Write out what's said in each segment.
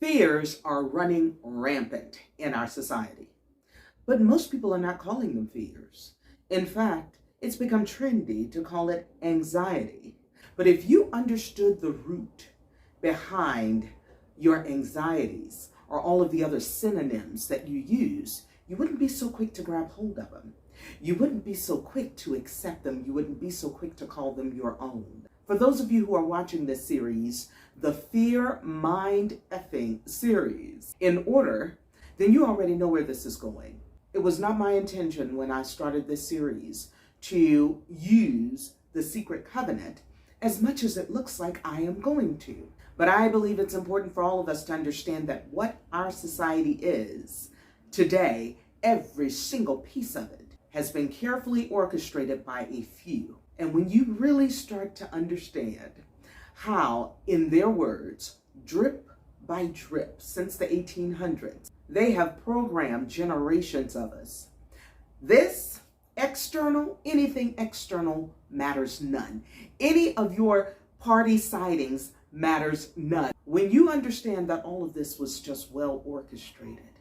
Fears are running rampant in our society, but most people are not calling them fears. In fact, it's become trendy to call it anxiety. But if you understood the root behind your anxieties or all of the other synonyms that you use, you wouldn't be so quick to grab hold of them. You wouldn't be so quick to accept them. You wouldn't be so quick to call them your own. For those of you who are watching this series, the Fear Mind Effing series, in order, then you already know where this is going. It was not my intention when I started this series to use the secret covenant as much as it looks like I am going to. But I believe it's important for all of us to understand that what our society is today, every single piece of it has been carefully orchestrated by a few. And when you really start to understand how, in their words, drip by drip, since the 1800s, they have programmed generations of us. This external, anything external matters none. Any of your party sightings matters none. When you understand that all of this was just well orchestrated,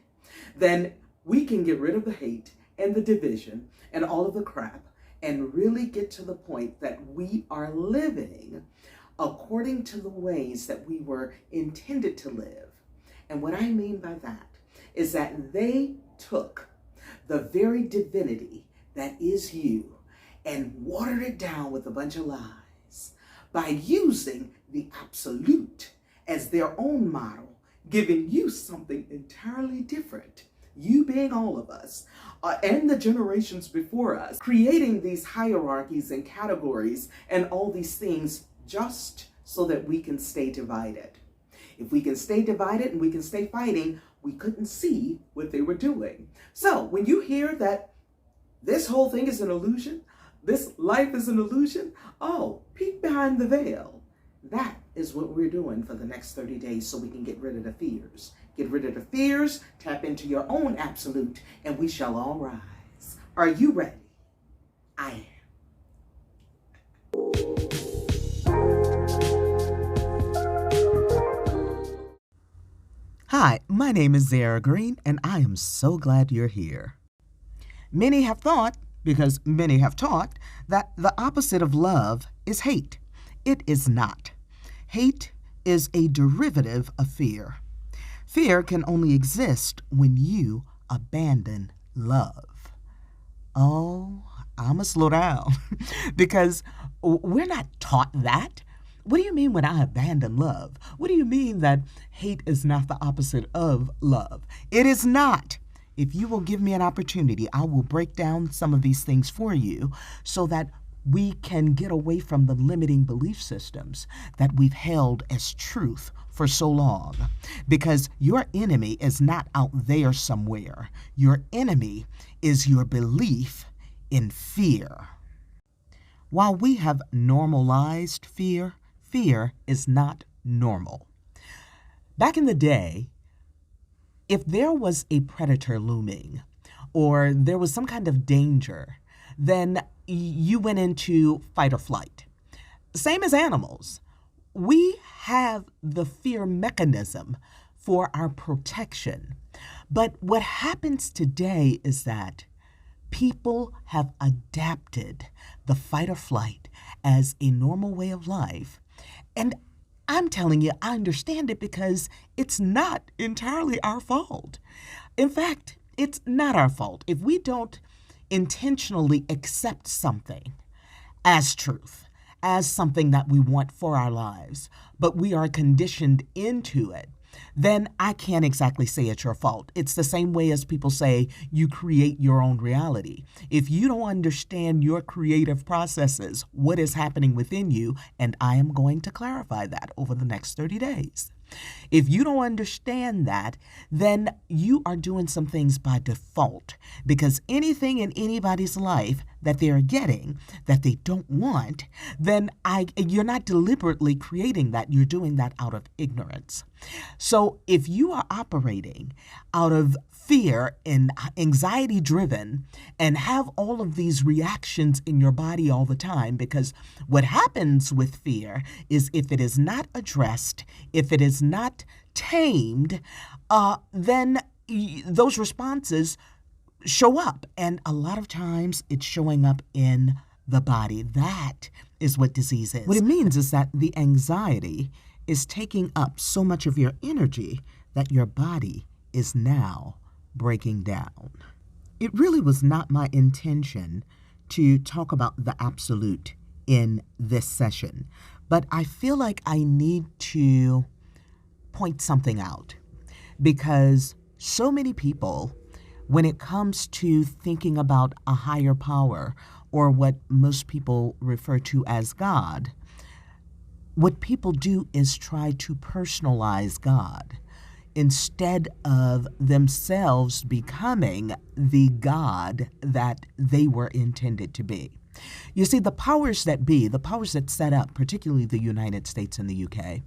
then we can get rid of the hate and the division and all of the crap and really get to the point that we are living according to the ways that we were intended to live. And what I mean by that is that they took the very divinity that is you and watered it down with a bunch of lies by using the absolute as their own model, giving you something entirely different. You being all of us, and the generations before us, creating these hierarchies and categories and all these things just so that we can stay divided. If we can stay divided and we can stay fighting, we couldn't see what they were doing. So when you hear that this whole thing is an illusion, this life is an illusion, oh, peek behind the veil. That is what we're doing for the next 30 days so we can get rid of the fears. Get rid of the fears, tap into your own absolute, and we shall all rise. Are you ready? I am. Hi, my name is Zara Green, and I am so glad you're here. Many have thought, because many have taught, that the opposite of love is hate. It is not. Hate is a derivative of fear. Fear can only exist when you abandon love. Oh, I'm going to slow down because we're not taught that. What do you mean when I abandon love? What do you mean that hate is not the opposite of love? It is not. If you will give me an opportunity, I will break down some of these things for you so that we can get away from the limiting belief systems that we've held as truth for so long. Because your enemy is not out there somewhere. Your enemy is your belief in fear. While we have normalized fear, fear is not normal. Back in the day, if there was a predator looming or there was some kind of danger, then you went into fight or flight. Same as animals. We have the fear mechanism for our protection. But what happens today is that people have adapted the fight or flight as a normal way of life. And I'm telling you, I understand it because it's not entirely our fault. In fact, it's not our fault. If we don't intentionally accept something as truth, as something that we want for our lives, but we are conditioned into it, then I can't exactly say it's your fault. It's the same way as people say you create your own reality. If you don't understand your creative processes, what is happening within you, and I am going to clarify that over the next 30 days. If you don't understand that, then you are doing some things by default, because anything in anybody's life that they're getting that they don't want, then you're not deliberately creating that. You're doing that out of ignorance. So if you are operating out of fear and anxiety driven and have all of these reactions in your body all the time, because what happens with fear is if it is not addressed, if it is not tamed, then those responses show up. And a lot of times it's showing up in the body. That is what disease is. What it means is that the anxiety is taking up so much of your energy that your body is now breaking down. It really was not my intention to talk about the absolute in this session, but I feel like I need to point something out because so many people, when it comes to thinking about a higher power or what most people refer to as God, what people do is try to personalize God instead of themselves becoming the God that they were intended to be. You see, the powers that be, the powers that set up, particularly the United States and the UK,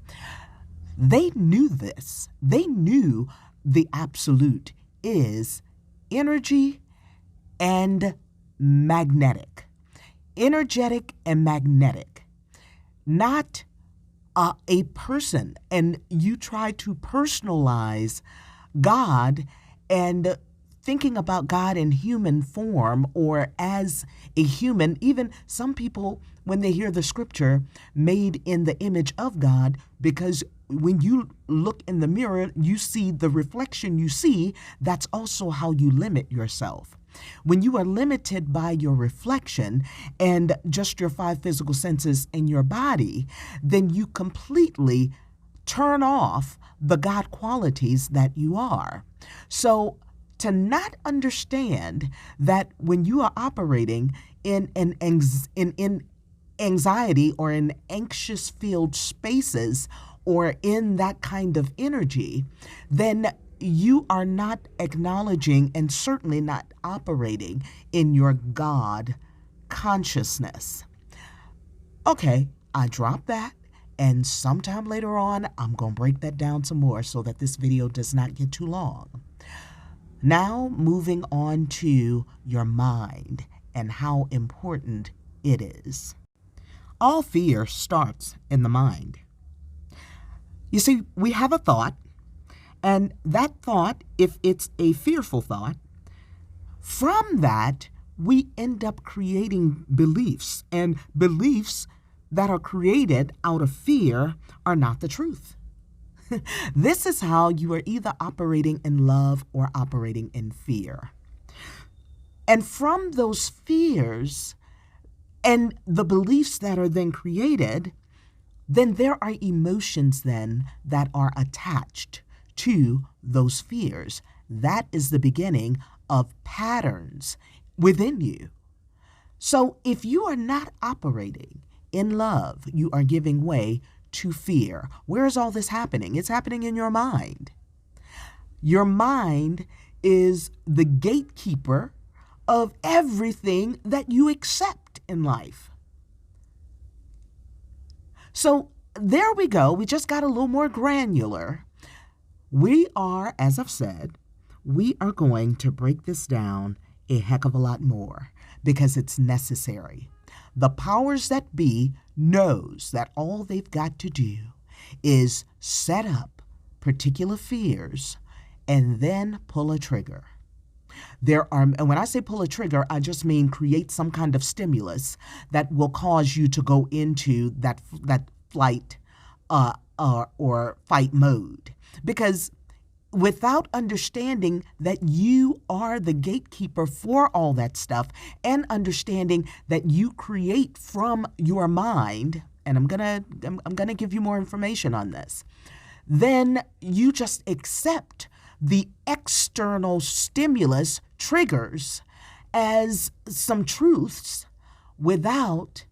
they knew this. They knew the absolute is energy and magnetic. Energetic and magnetic. Not a person. And you try to personalize God and thinking about God in human form or as a human. Even some people, when they hear the scripture, made in the image of God, because when you look in the mirror, you see the reflection you see. That's also how you limit yourself. When you are limited by your reflection and just your 5 physical senses in your body, then you completely turn off the God qualities that you are. So to not understand that when you are operating in anxiety or in anxious-filled spaces or in that kind of energy, then you are not acknowledging and certainly not operating in your God consciousness. Okay, I dropped that, and sometime later on, I'm going to break that down some more so that this video does not get too long. Now, moving on to your mind and how important it is. All fear starts in the mind. You see, we have a thought, and that thought, if it's a fearful thought, from that, we end up creating beliefs, and beliefs that are created out of fear are not the truth. This is how you are either operating in love or operating in fear. And from those fears and the beliefs that are then created, then there are emotions then that are attached to those fears. That is the beginning of patterns within you. So if you are not operating in love, you are giving way to fear. Where is all this happening? It's happening in your mind. Your mind is the gatekeeper of everything that you accept in life. So there we go. We just got a little more granular. We are, as I've said, we are going to break this down a heck of a lot more because it's necessary. The powers that be knows that all they've got to do is set up particular fears and then pull a trigger. And when I say pull a trigger, I just mean create some kind of stimulus that will cause you to go into that flight or fight mode. Because without understanding that you are the gatekeeper for all that stuff and understanding that you create from your mind, and I'm gonna give you more information on this, then you just accept the external stimulus triggers as some truths without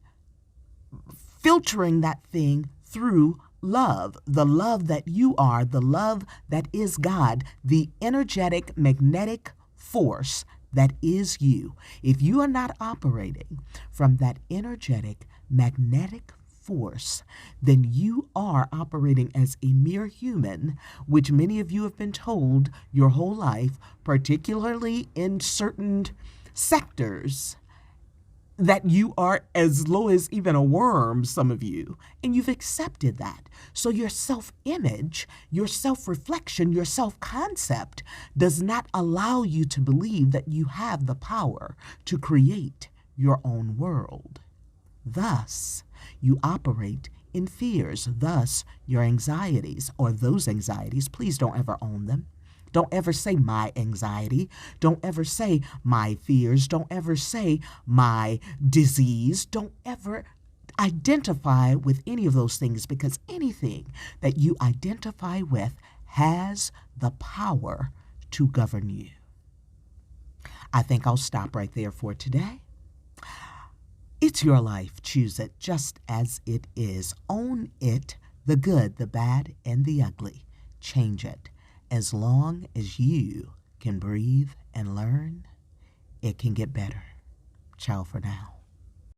filtering that thing through love, the love that you are, the love that is God, the energetic, magnetic force that is you. If you are not operating from that energetic, magnetic force, then you are operating as a mere human, which many of you have been told your whole life, particularly in certain sectors, that you are as low as even a worm, some of you, and you've accepted that. So your self-image, your self-reflection, your self-concept does not allow you to believe that you have the power to create your own world. Thus, you operate in fears. Thus, your anxieties, or those anxieties, please don't ever own them. Don't ever say my anxiety. Don't ever say my fears. Don't ever say my disease. Don't ever identify with any of those things, because anything that you identify with has the power to govern you. I think I'll stop right there for today. It's your life. Choose it just as it is. Own it, the good, the bad, and the ugly. Change it. As long as you can breathe and learn, it can get better. Ciao for now.